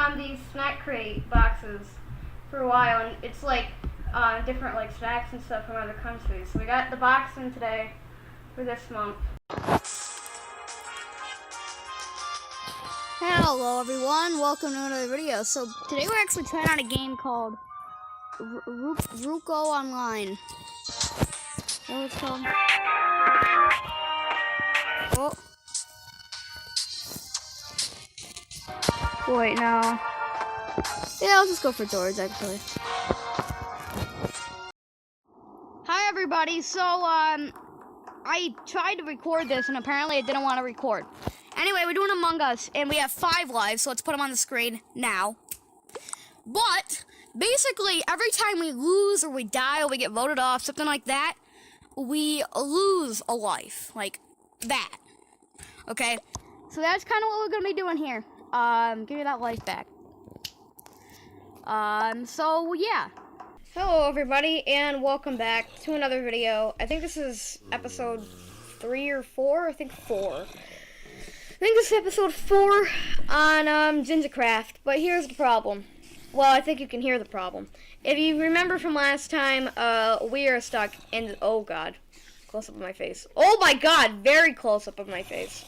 on these snack crate boxes for a while, and it's like different like snacks and stuff from other countries. So we got the box in today for this month. Hello everyone, welcome to another video. So today we're actually trying out a game called Ruko Online. Is that what it's called? Oh. Wait, no. Yeah, I'll just go for George actually. Hi everybody, so I tried to record this and apparently it didn't want to record. Anyway, we're doing Among Us, and we have 5 lives, so let's put them on the screen now. But, basically, every time we lose or we die or we get voted off, something like that, we lose a life. Like, that. Okay? So that's kind of what we're going to be doing here. Give me that life back. So, yeah. Hello everybody, and welcome back to another video. I think this is episode 3 or 4. I think 4. I think this is episode 4 on Gingercraft, but here's the problem. Well, I think you can hear the problem. If you remember from last time, we are stuck in the, oh god, close up of my face. Oh my god, very close up of my face.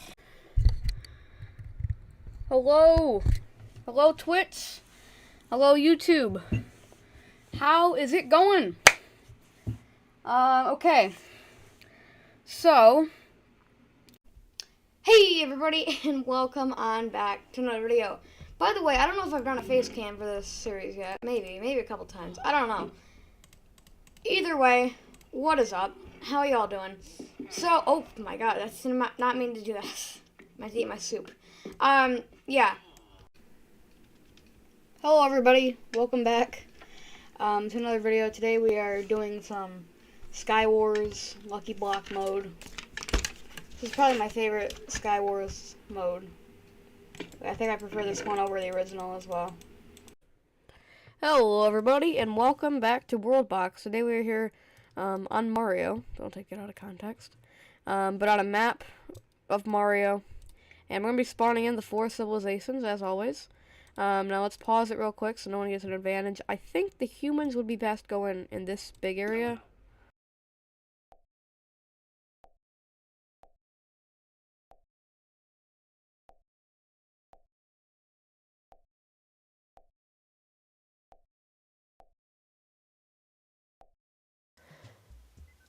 Hello. Hello Twitch. Hello YouTube. How is it going? Okay. So, hey everybody, and welcome on back to another video. By the way, I don't know if I've done a face cam for this series yet. Maybe a couple times. I don't know. Either way, what is up? How are y'all doing? So, oh my god, that's not mean to do that. I have to eat my soup. Yeah. Hello everybody, welcome back to another video. Today we are doing some Skywars Lucky Block mode. This is probably my favorite Skywars mode. I think I prefer this one over the original as well. Hello everybody, and welcome back to Worldbox. Today we're here on Mario. Don't take it out of context. But on a map of Mario. And we're going to be spawning in the 4 civilizations, as always. Now let's pause it real quick so no one gets an advantage. I think the humans would be best going in this big area.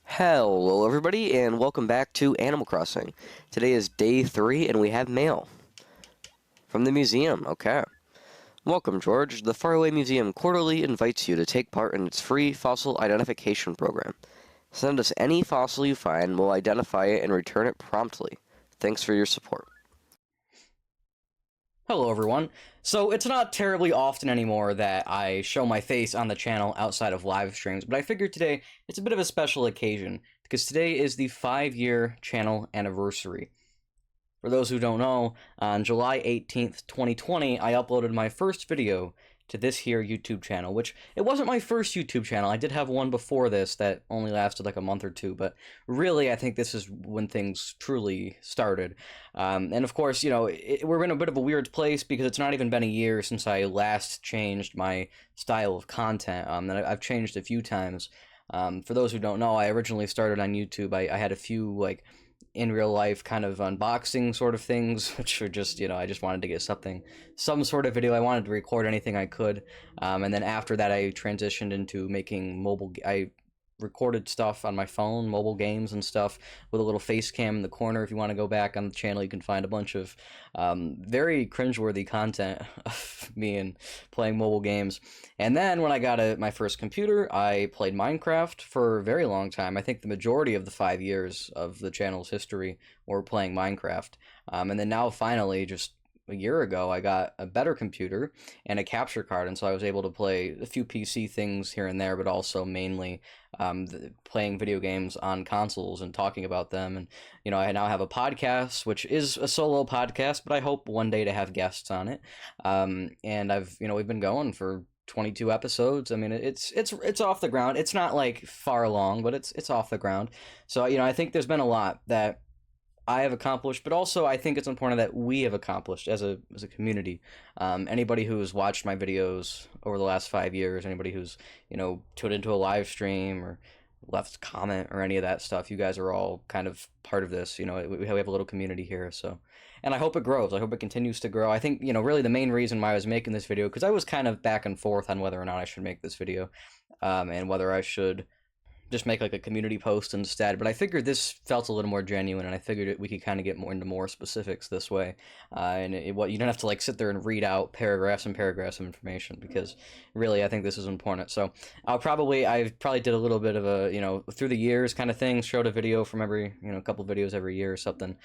Hello everybody, and welcome back to Animal Crossing. Today is day 3, and we have mail from the museum. Okay. Welcome, George. The Faraway Museum quarterly invites you to take part in its free fossil identification program. Send us any fossil you find, we'll identify it and return it promptly. Thanks for your support. Hello everyone. So it's not terribly often anymore that I show my face on the channel outside of live streams, but I figured today it's a bit of a special occasion because today is the 5-year channel anniversary. For those who don't know, on July 18th, 2020, I uploaded my first video to this here YouTube channel, which it wasn't my first YouTube channel. I did have one before this that only lasted like a month or 2, but really I think this is when things truly started. And of course, you know, we're in a bit of a weird place because it's not even been a year since I last changed my style of content. And I've changed a few times. For those who don't know, I originally started on YouTube. I had a few like in real life kind of unboxing sort of things, which are just, you know, I just wanted to get some sort of video. I wanted to record anything I could. And then after that, I transitioned into making I recorded stuff on my phone, mobile games and stuff, with a little face cam in the corner. If you want to go back on the channel, you can find a bunch of very cringeworthy content of me and playing mobile games. And then when I got my first computer, I played Minecraft for a very long time. I think the majority of the 5 years of the channel's history were playing Minecraft. And then now finally, just a year ago, I got a better computer and a capture card, and so I was able to play a few PC things here and there, but also mainly playing video games on consoles and talking about them. And, you know, I now have a podcast, which is a solo podcast, but I hope one day to have guests on it. And we've been going for 22 episodes. I mean, it's off the ground. It's not like far along, but it's off the ground. So, you know, I think there's been a lot that I have accomplished, but also I think it's important that we have accomplished as a community. Anybody who's watched my videos over the last 5 years, anybody who's, tuned into a live stream or left a comment or any of that stuff, you guys are all kind of part of this. We have a little community here, so. And I hope it grows. I hope it continues to grow. I think, really the main reason why I was making this video, because I was kind of back and forth on whether or not I should make this video, and whether I should just make like a community post instead, but I figured this felt a little more genuine, and I figured we could kind of get more into more specifics this way, and you don't have to like sit there and read out paragraphs and paragraphs of information, because really I think this is important. So I probably did a little bit of a through the years kind of thing, showed a video from every a couple videos every year or something,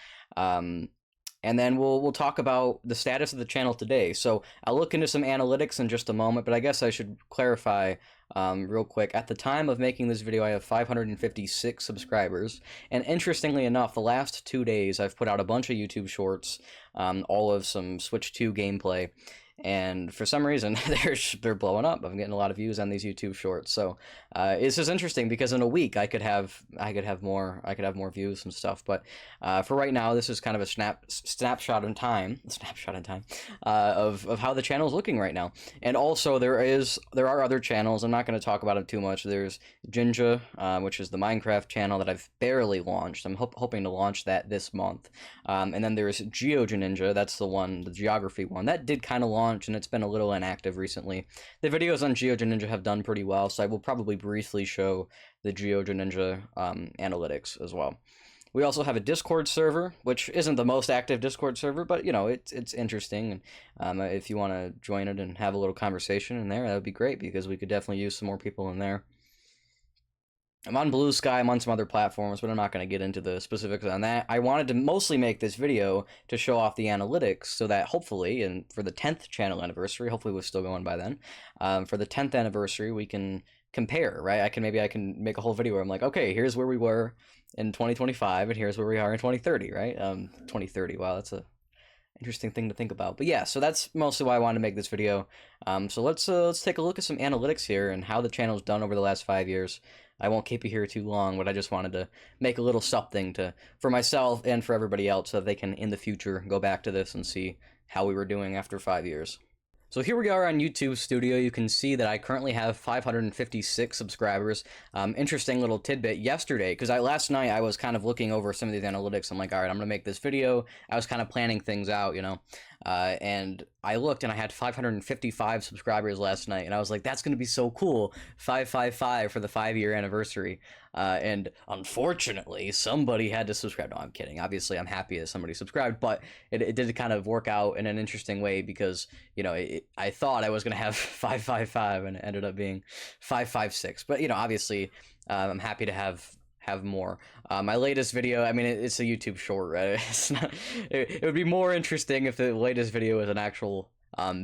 and then we'll talk about the status of the channel today. So I'll look into some analytics in just a moment, but I guess I should clarify real quick. At the time of making this video, I have 556 subscribers, and interestingly enough, the last 2 days I've put out a bunch of YouTube shorts, all of some Switch 2 gameplay, and for some reason they're blowing up. I'm getting a lot of views on these YouTube shorts, so it's just interesting because in a week I could have more views and stuff. But for right now, this is kind of a snapshot in time of how the channel is looking right now. And also there are other channels. I'm not going to talk about them too much. There's Jinja, which is the Minecraft channel that I've barely launched. I'm hoping to launch that this month. And then there's GeoJaninja. That's the geography one that did kind of launch, and it's been a little inactive recently. The videos on GeoJaninja have done pretty well, so I will probably briefly show the GeoJaninja analytics as well. We also have a Discord server, which isn't the most active Discord server, but it's interesting, and if you want to join it and have a little conversation in there, that would be great, because we could definitely use some more people in there. I'm on Blue Sky, I'm on some other platforms, but I'm not going to get into the specifics on that. I wanted to mostly make this video to show off the analytics so that hopefully, and for the 10th channel anniversary, hopefully we're still going by then, for the 10th anniversary, we can compare, right? I can make a whole video where I'm like, okay, here's where we were in 2025, and here's where we are in 2030, right? 2030, wow, that's a interesting thing to think about. But yeah, so that's mostly why I wanted to make this video. So let's take a look at some analytics here and how the channel's done over the last 5 years. I won't keep you here too long, but I just wanted to make a little something for myself and for everybody else so that they can, in the future, go back to this and see how we were doing after 5 years. So here we are on YouTube Studio. You can see that I currently have 556 subscribers. Interesting little tidbit yesterday, because last night I was kind of looking over some of these analytics. I'm like, all right, I'm going to make this video. I was kind of planning things out, and I looked and I had 555 subscribers last night, and I was like, that's going to be so cool. 555 for the 5-year anniversary. And unfortunately, somebody had to subscribe. No, I'm kidding. Obviously, I'm happy that somebody subscribed, but it did kind of work out in an interesting way because, I thought I was going to have 555 and it ended up being 556. But, obviously, I'm happy to have more. My latest video, I mean, it's a YouTube short, right? It would be more interesting if the latest video was an actual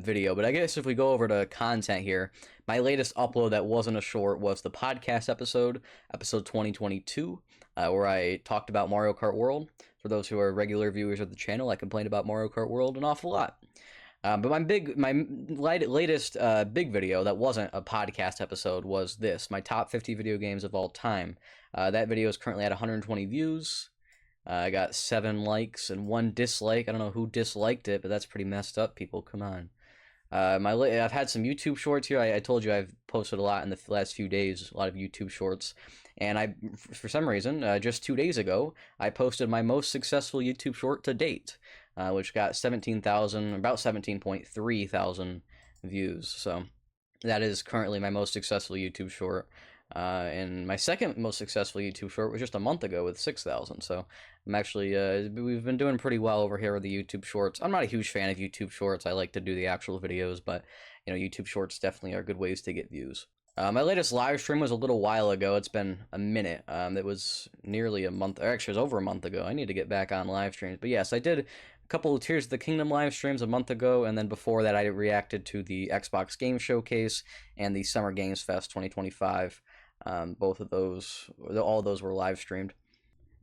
video, but I guess if we go over to content here, my latest upload that wasn't a short was the podcast episode 2022, where I talked about Mario Kart World. For those who are regular viewers of the channel, I complained about Mario Kart World an awful lot. But my latest big video that wasn't a podcast episode was my top 50 video games of all time. That video is currently at 120 views. I got 7 likes and 1 dislike. I don't know who disliked it, but that's pretty messed up, people. Come on. I've had some YouTube shorts here. I told you I've posted a lot in the last few days, a lot of YouTube shorts. And for some reason, just 2 days ago, I posted my most successful YouTube short to date, which got about 17.3 thousand views. So that is currently my most successful YouTube short. And my second most successful YouTube short was just a month ago with 6,000. So I'm actually, we've been doing pretty well over here with the YouTube shorts. I'm not a huge fan of YouTube shorts. I like to do the actual videos, but YouTube shorts definitely are good ways to get views. My latest live stream was a little while ago. It's been a minute. It was nearly a month, or actually it was over a month ago. I need to get back on live streams. But yes, I did a couple of Tears of the Kingdom live streams a month ago, and then before that I reacted to the Xbox Game Showcase and the Summer Games Fest 2025. Both of those, all of those were live streamed.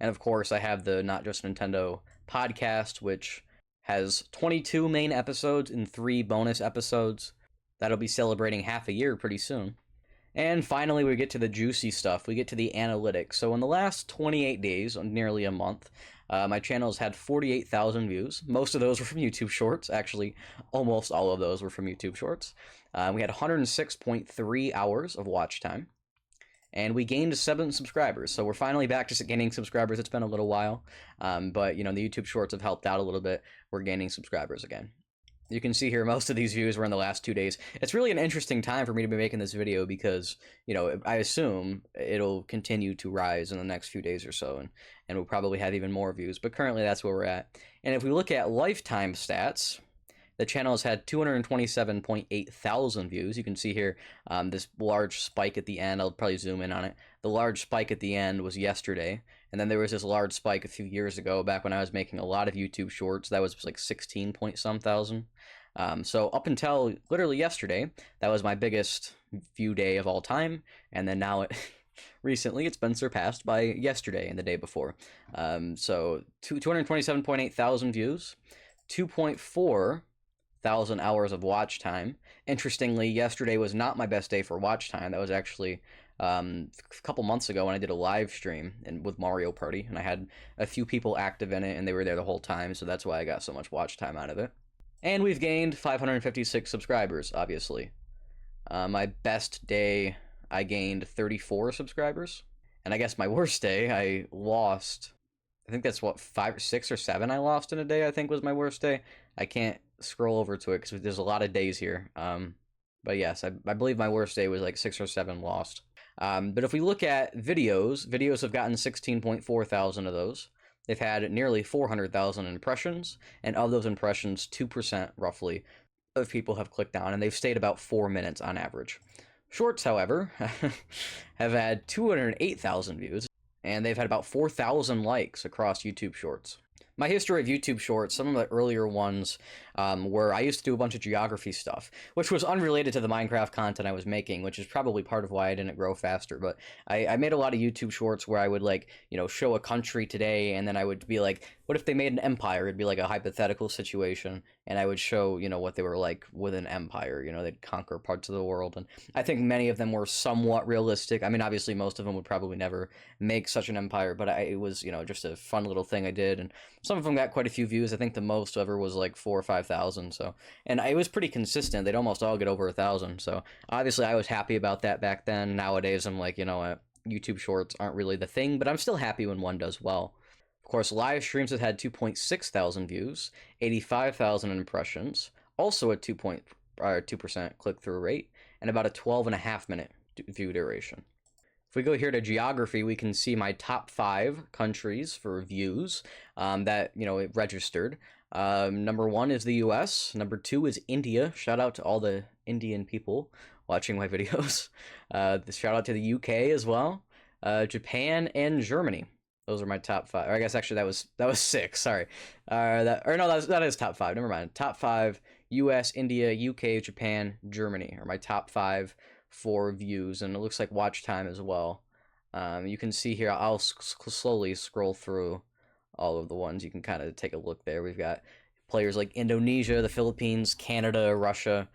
And of course, I have the Not Just Nintendo podcast, which has 22 main episodes and 3 bonus episodes. That'll be celebrating half a year pretty soon. And finally, we get to the juicy stuff. We get to the analytics. So in the last 28 days, nearly a month, My channel's had 48,000 views. Most of those were from YouTube Shorts. Actually, almost all of those were from YouTube Shorts. We had 106.3 hours of watch time. And we gained 7 subscribers. So we're finally back to gaining subscribers. It's been a little while. But, you know, the YouTube Shorts have helped out a little bit. We're gaining subscribers again. You can see here most of these views were in the last 2 days. It's really an interesting time for me to be making this video because, you know, I assume it'll continue to rise in the next few days or so, and we'll probably have even more views. But currently that's where we're at. And if we look at lifetime stats, the channel has had 227.8 thousand views. You can see here this large spike at the end. I'll probably zoom in on it. The large spike at the end was yesterday. And then there was this large spike a few years ago, back when I was making a lot of YouTube Shorts. That was like 16 point some thousand. So up until literally yesterday, that was my biggest view day of all time. And then now recently it's been surpassed by yesterday and the day before. So 227.8 thousand views, 2.4 thousand hours of watch time. Interestingly, yesterday was not my best day for watch time. That was actually a couple months ago when I did a live stream with Mario Party, and I had a few people active in it, and they were there the whole time, so that's why I got so much watch time out of it. And we've gained 556 subscribers, obviously. My best day, I gained 34 subscribers, and I guess my worst day, I lost, I think that's what, 5 or 6 or 7 I lost in a day, I think was my worst day. I can't scroll over to it because there's a lot of days here. But yes, I believe my worst day was like 6 or 7 lost. But if we look at videos have gotten 16.4 thousand of those. They've had nearly 400,000 impressions, and of those impressions, 2% roughly of people have clicked on, and they've stayed about 4 minutes on average. Shorts, however, have had 208,000 views, and they've had about 4,000 likes across YouTube Shorts. My history of YouTube Shorts, some of the earlier ones where I used to do a bunch of geography stuff, which was unrelated to the Minecraft content I was making, which is probably part of why I didn't grow faster. But I made a lot of YouTube Shorts where I would, like, you know, show a country today, and then I would be like, what if they made an empire? It'd be like a hypothetical situation, and I would show, you know, what they were like with an empire. You know, they'd conquer parts of the world, and I think many of them were somewhat realistic. I mean, obviously, most of them would probably never make such an empire, but it was, you know, just a fun little thing I did, and some of them got quite a few views. I think the most ever was like 4,000 or 5,000. So, and it was pretty consistent. They'd almost all get over 1,000. So obviously I was happy about that back then. Nowadays I'm like, you know what, YouTube Shorts aren't really the thing, but I'm still happy when one does well. Of course, live streams have had 2.6 thousand views, 85,000 impressions, also a 2% click-through rate, and about a 12.5 minute view duration. If we go here to geography, we can see my top 5 countries for views that, you know, it registered. Number 1 is the US. Number 2 is India. Shout out to all the Indian people watching my videos. Shout out to the UK as well. Japan and Germany. Those are my top 5. Or I guess actually that was 6. Sorry. That is top 5. Never mind. Top 5: US, India, UK, Japan, Germany are my top 5 for views, and it looks like watch time as well. You can see here, I'll slowly scroll through all of the ones. You can kind of take a look there. We've got players like Indonesia, the Philippines, Canada, Russia,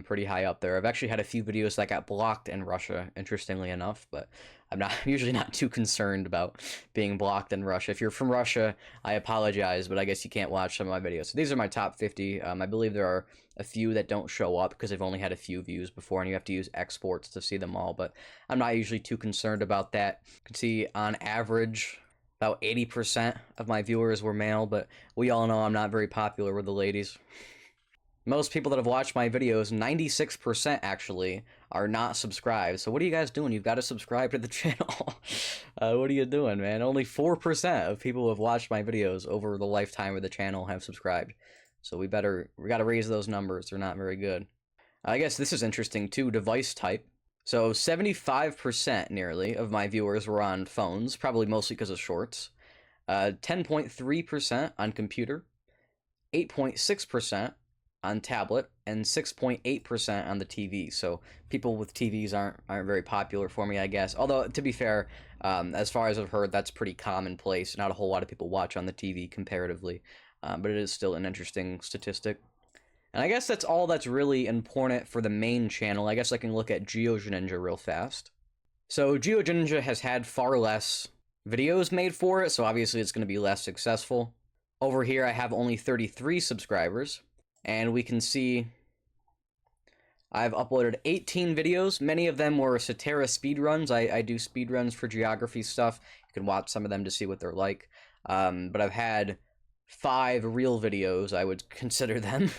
pretty high up there. I've actually had a few videos that got blocked in Russia, interestingly enough, but I'm usually not too concerned about being blocked in Russia. If you're from Russia, I apologize, but I guess you can't watch some of my videos. So these are my top 50. I believe there are a few that don't show up because they've only had a few views before, and you have to use exports to see them all, but I'm not usually too concerned about that. You can see on average, about 80% of my viewers were male, but we all know I'm not very popular with the ladies. Most people that have watched my videos, 96% actually, are not subscribed. So what are you guys doing? You've got to subscribe to the channel. What are you doing, man? Only 4% of people who have watched my videos over the lifetime of the channel have subscribed. So we got to raise those numbers. They're not very good. I guess this is interesting too, device type. So 75% nearly of my viewers were on phones, probably mostly because of shorts. 10.3% on computer, 8.6% on tablet, and 6.8% on the TV. So people with TVs aren't very popular for me, I guess. Although, to be fair, as far as I've heard, that's pretty commonplace. Not a whole lot of people watch on the TV comparatively, but it is still an interesting statistic. And I guess that's all that's really important for the main channel. I guess I can look at GeoGeninja real fast. So GeoGeninja has had far less videos made for it, so obviously it's going to be less successful. Over here I have only 33 subscribers, and we can see I've uploaded 18 videos. Many of them were Cetera speedruns. I do speedruns for geography stuff. You can watch some of them to see what they're like. But I've had 5 real videos, I would consider them.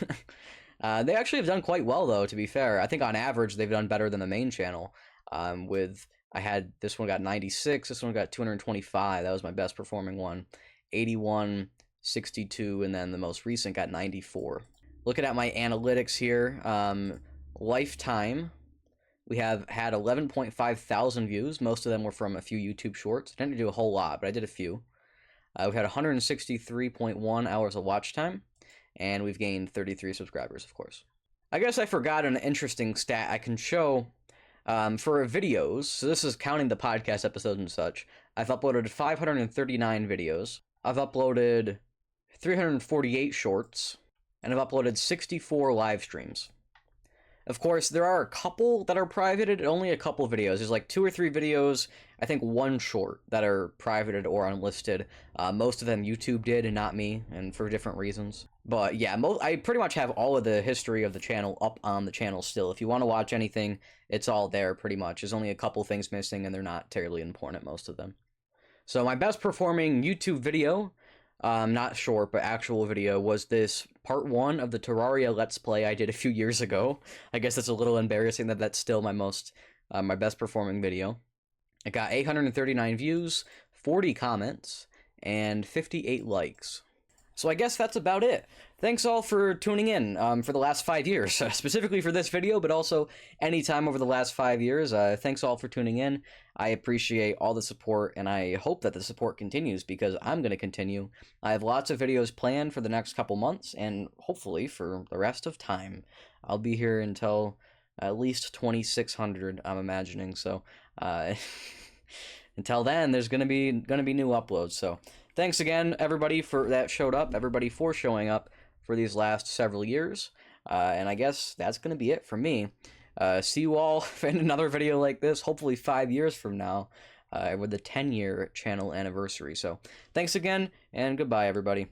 They actually have done quite well, though, to be fair. I think on average they've done better than the main channel. I had this one got 96, this one got 225. That was my best performing one. 81, 62, and then the most recent got 94. Looking at my analytics here, lifetime, we have had 11.5 thousand views. Most of them were from a few YouTube shorts. I didn't do a whole lot, but I did a few. We've had 163.1 hours of watch time, and we've gained 33 subscribers, of course. I guess I forgot an interesting stat I can show for videos. So this is counting the podcast episodes and such. I've uploaded 539 videos. I've uploaded 348 shorts, and I've uploaded 64 live streams. Of course, there are a couple that are privated, only a couple videos. There's like 2 or 3 videos, I think 1 short, that are privated or unlisted. Most of them YouTube did and not me, and for different reasons. But yeah, I pretty much have all of the history of the channel up on the channel still. If you want to watch anything, it's all there pretty much. There's only a couple things missing, and they're not terribly important, most of them. So my best performing YouTube video, not short, but actual video, was this part 1 of the Terraria Let's Play I did a few years ago. I guess it's a little embarrassing that that's still my best performing video. It got 839 views, 40 comments, and 58 likes. So I guess that's about it. Thanks all for tuning in for the last 5 years, specifically for this video, but also any time over the last 5 years. Thanks all for tuning in. I appreciate all the support, and I hope that the support continues, because I'm going to continue. I have lots of videos planned for the next couple months, and hopefully for the rest of time. I'll be here until at least 2600, I'm imagining, so until then, there's gonna be new uploads. So thanks again, everybody that showed up, everybody for showing up for these last several years, and I guess that's gonna be it from me. See you all in another video like this, hopefully 5 years from now, with the 10-year channel anniversary. So thanks again, and goodbye, everybody.